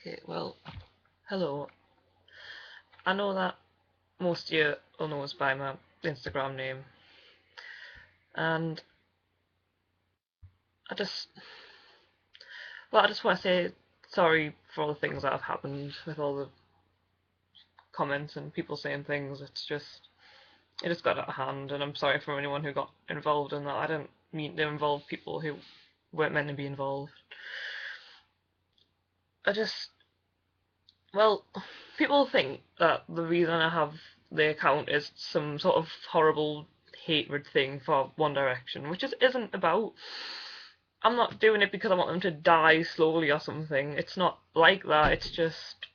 Okay, well, hello. I know that most of you will know us by my Instagram name, and I just, I just want to say sorry for all the things that have happened with all the comments and people saying things. It just got out of hand, and I'm sorry for anyone who got involved in that. I didn't mean to involve people who weren't meant to be involved. I just, well, people think that the reason I have the account is some sort of horrible hatred thing for One Direction, which isn't about. I'm not doing it because I want them to die slowly or something. It's not like that. It's just,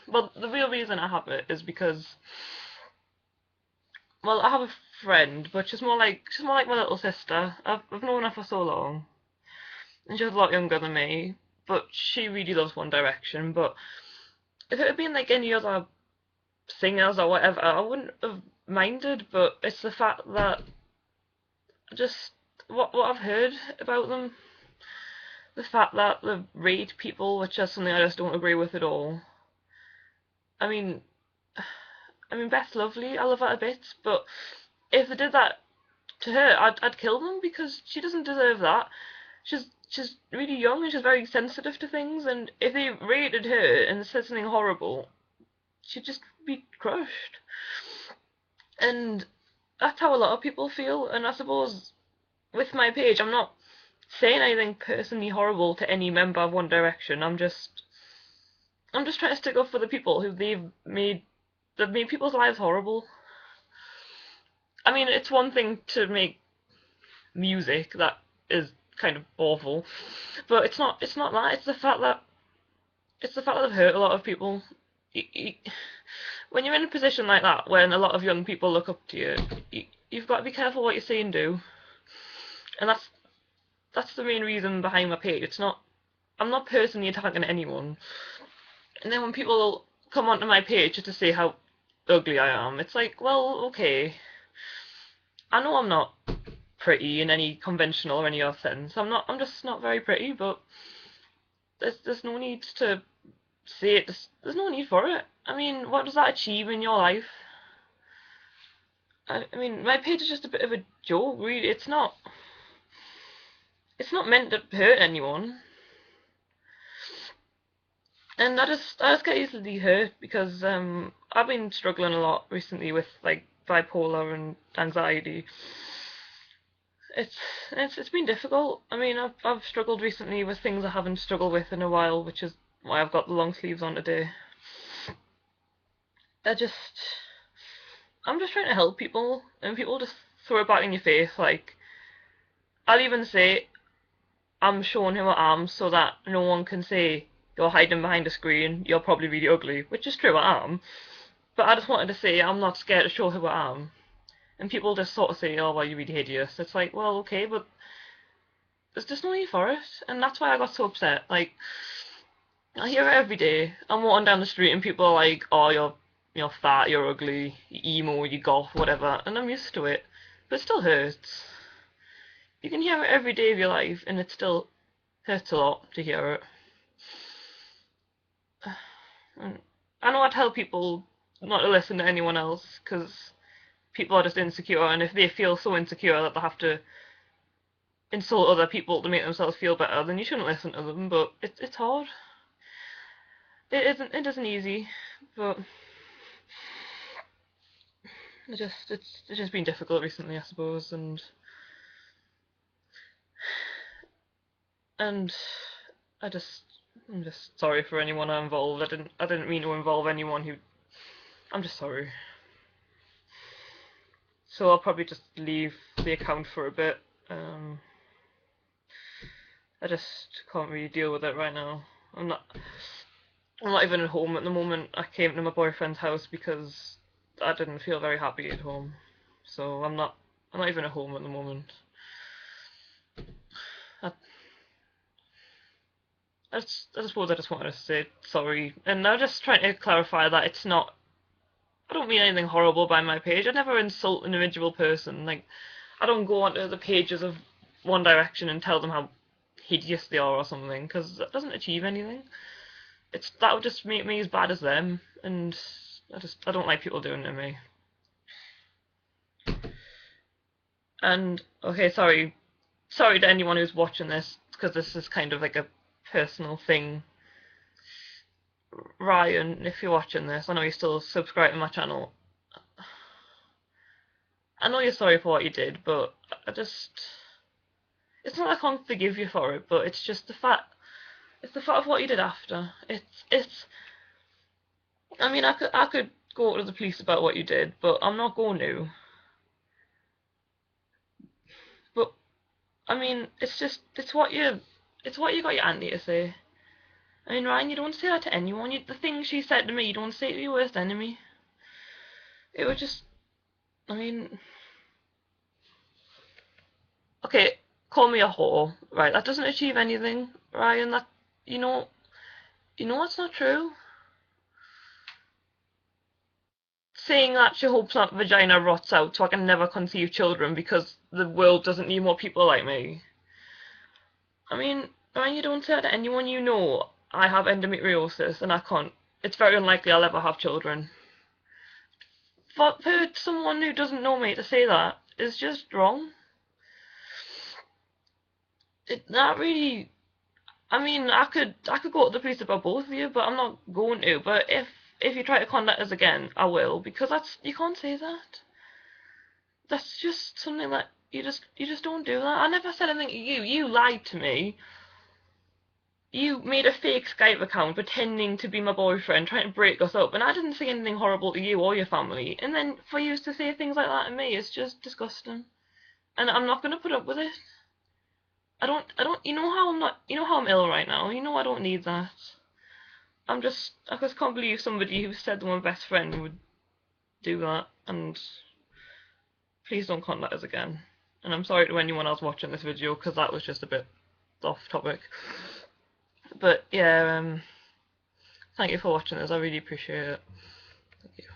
well, the real reason I have it is because, well, I have a friend, but she's more like my little sister. I've known her for so long, and she's a lot younger than me, but she really loves One Direction. But if it had been like any other singers or whatever, I wouldn't have minded. But it's the fact that just what I've heard about them, the fact that they raid people, which is something I just don't agree with at all. I mean, Beth's lovely. I love her a bit, but if they did that to her, I'd kill them because she doesn't deserve that. She's really young and she's very sensitive to things, and if they raided her and said something horrible, she'd just be crushed. And that's how a lot of people feel. And I suppose with my page, I'm not saying anything personally horrible to any member of One Direction. I'm just trying to stick up for the people who they've made people's lives horrible. I mean, it's one thing to make music that is kind of awful, but it's not that. It's the fact that they've hurt a lot of people. When you're in a position like that, when a lot of young people look up to you, you've got to be careful what you say and do. And that's the main reason behind my page. I'm not personally attacking anyone. And then when people come onto my page just to say how ugly I am, it's like, well, okay. I know I'm not pretty in any conventional or any other sense. I'm just not very pretty, but there's no need to say it. There's no need for it. I mean, what does that achieve in your life? I mean, my page is just a bit of a joke, really. It's not meant to hurt anyone. And I just get easily hurt because I've been struggling a lot recently with like bipolar and anxiety. It's it's been difficult. I mean, I've struggled recently with things I haven't struggled with in a while, which is why I've got the long sleeves on today. I just I'm just trying to help people, and people just throw it back in your face. Like, I'll even say I'm showing him I am so that no one can say you're hiding behind a screen, you're probably really ugly, which is true, I am. But I just wanted to say I'm not scared to show who I am. And people just sort of say, oh, well, you're really hideous. It's like, well, okay, but there's just no need for it. And that's why I got so upset. Like, I hear it every day. I'm walking down the street and people are like, oh, you're fat, you're ugly, you're emo, you goth, whatever. And I'm used to it. But it still hurts. You can hear it every day of your life, and it still hurts a lot to hear it. And I know I tell people not to listen to anyone else because people are just insecure, and if they feel so insecure that they have to insult other people to make themselves feel better, then you shouldn't listen to them. But it's hard. It isn't easy, but it's just been difficult recently, I suppose, and I just I'm just sorry for anyone involved. I didn't mean to involve anyone who. I'm just sorry. So I'll probably just leave the account for a bit. Um, I just can't really deal with it right now. I'm not. I'm not even at home at the moment. I came to my boyfriend's house because I didn't feel very happy at home. So I'm not. I'm not even at home at the moment. I, I suppose I just wanted to say sorry, and I'm just trying to clarify that it's not. I don't mean anything horrible by my page. I never insult an individual person. Like, I don't go onto the pages of One Direction and tell them how hideous they are or something, because that doesn't achieve anything. That would just make me as bad as them, and I don't like people doing it to me. And okay, sorry to anyone who's watching this, because this is kind of like a personal thing. Ryan, if you're watching this, I know you're still subscribed to my channel. I know you're sorry for what you did, but it's not like I can't forgive you for it, but it's just it's the fact of what you did after. I mean, I could go to the police about what you did, but I'm not going to. But I mean, it's what you got your auntie to say. I mean, Ryan, you don't say that to anyone. The things she said to me, you don't say to your worst enemy. It would just, I mean, okay, call me a whore, right? That doesn't achieve anything, Ryan. You know, what's not true. Saying that she hopes that vagina rots out so I can never conceive children because the world doesn't need more people like me. I mean, Ryan, you don't say that to anyone you know. I have endometriosis and I can't. It's very unlikely I'll ever have children. For someone who doesn't know me to say that is just wrong. That really. I mean, I could go to the police about both of you, but I'm not going to. But if you try to contact us again, I will, because you can't say that. That's just something that you just don't do that. I never said anything to you. You lied to me. You made a fake Skype account pretending to be my boyfriend, trying to break us up, and I didn't say anything horrible to you or your family. And then for you to say things like that to me, it's just disgusting. And I'm not gonna put up with it. You know how I'm ill right now. You know I don't need that. I just can't believe somebody who said they're my best friend would do that. And please don't contact us again. And I'm sorry to anyone else watching this video, because that was just a bit off topic. But yeah, thank you for watching this. I really appreciate it. Thank you.